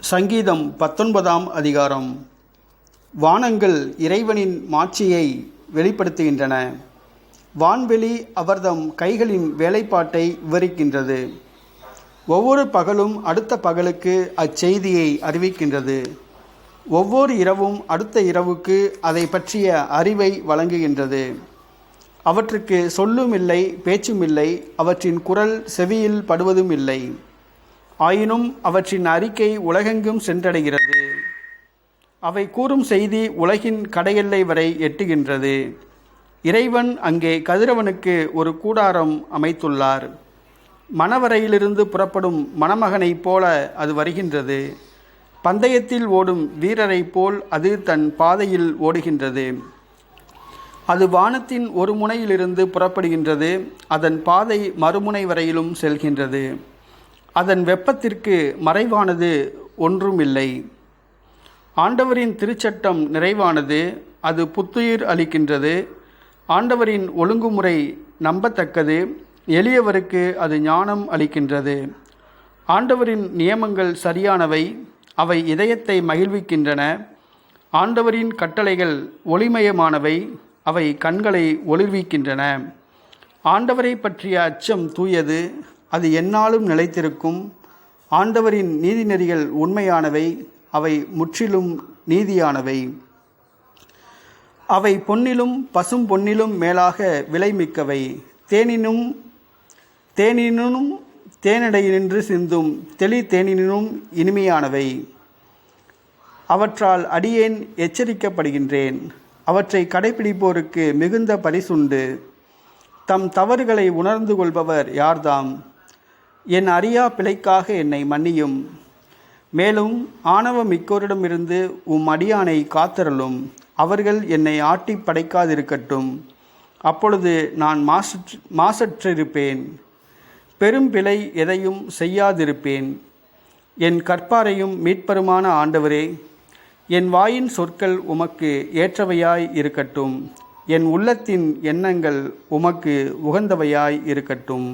சங்கீதம் 19ஆம் அதிகாரம். வானங்கள் இறைவனின் மாட்சியை வெளிப்படுத்துகின்றன. வான்வெளி அவர்தம் கைகளின் வேலைப்பாட்டை விவரிக்கின்றது. ஒவ்வொரு பகலும் அடுத்த பகலுக்கு அச்செய்தியை அறிவிக்கின்றது. ஒவ்வொரு இரவும் அடுத்த இரவுக்கு அதை பற்றிய அறிவை வழங்குகின்றது. அவற்றுக்கு சொல்லும் இல்லை, பேச்சும் இல்லை, அவற்றின் குரல் செவியில் படுவதும் இல்லை. ஆயினும் அவற்றின் அறிக்கை உலகெங்கும் சென்றடைகிறது. அவை கூறும் செய்தி உலகின் கடையெல்லை வரை எட்டுகின்றது. இறைவன் அங்கே கதிரவனுக்கு ஒரு கூடாரம் அமைத்துள்ளார். மணவரையிலிருந்து புறப்படும் மணமகனைப் போல அது வருகின்றது. பந்தயத்தில் ஓடும் வீரரைப் போல் அது தன் பாதையில் ஓடுகின்றது. அது வானத்தின் ஒரு முனையிலிருந்து புறப்படுகின்றது. அதன் பாதை மறுமுனை வரையிலும் செல்கின்றது. அதன் வெப்பத்திற்கு மறைவானது ஒன்றுமில்லை. ஆண்டவரின் திருச்சட்டம் நிறைவானது, அது புத்துயிர் அளிக்கின்றது. ஆண்டவரின் ஒழுங்குமுறை நம்பத்தக்கது, எளியவருக்கு அது ஞானம் அளிக்கின்றது. ஆண்டவரின் நியமங்கள் சரியானவை, அவை இதயத்தை மகிழ்விக்கின்றன. ஆண்டவரின் கட்டளைகள் ஒளிமயமானவை, அவை கண்களை ஒளிர்விக்கின்றன. ஆண்டவரை பற்றிய அச்சம் தூயது, அது எந்நாளும் நிலைத்திருக்கும். ஆண்டவரின் நீதிநெறிகள் உண்மையானவை, அவை முற்றிலும் நீதியானவை. அவை பொன்னிலும் பசும் பொன்னிலும் மேலாக விலைமிக்கவை. தேனினும் தேனிடையினின்று சிந்தும் தெளி தேனினும் இனிமையானவை. அவற்றால் அடியேன் எச்சரிக்கப்படுகின்றேன். அவற்றை கடைப்பிடிப்போருக்கு மிகுந்த பரிசுண்டு. தம் தவறுகளை உணர்ந்து கொள்பவர் யார்தாம்? என் அறியா பிழைக்காக என்னை மன்னியும். மேலும் ஆணவமிக்கோரிடமிருந்து உம் அடியானை காத்தருளும். அவர்கள் என்னை ஆட்டி படைக்காதிருக்கட்டும். அப்பொழுது நான் மாசற்றிருப்பேன். பெரும் பிழை எதையும் செய்யாதிருப்பேன். என் கற்பாரையும் மீட்பருமான ஆண்டவரே, என் வாயின் சொற்கள் உமக்கு ஏற்றவையாய் இருக்கட்டும். என் உள்ளத்தின் எண்ணங்கள் உமக்கு உகந்தவையாய் இருக்கட்டும்.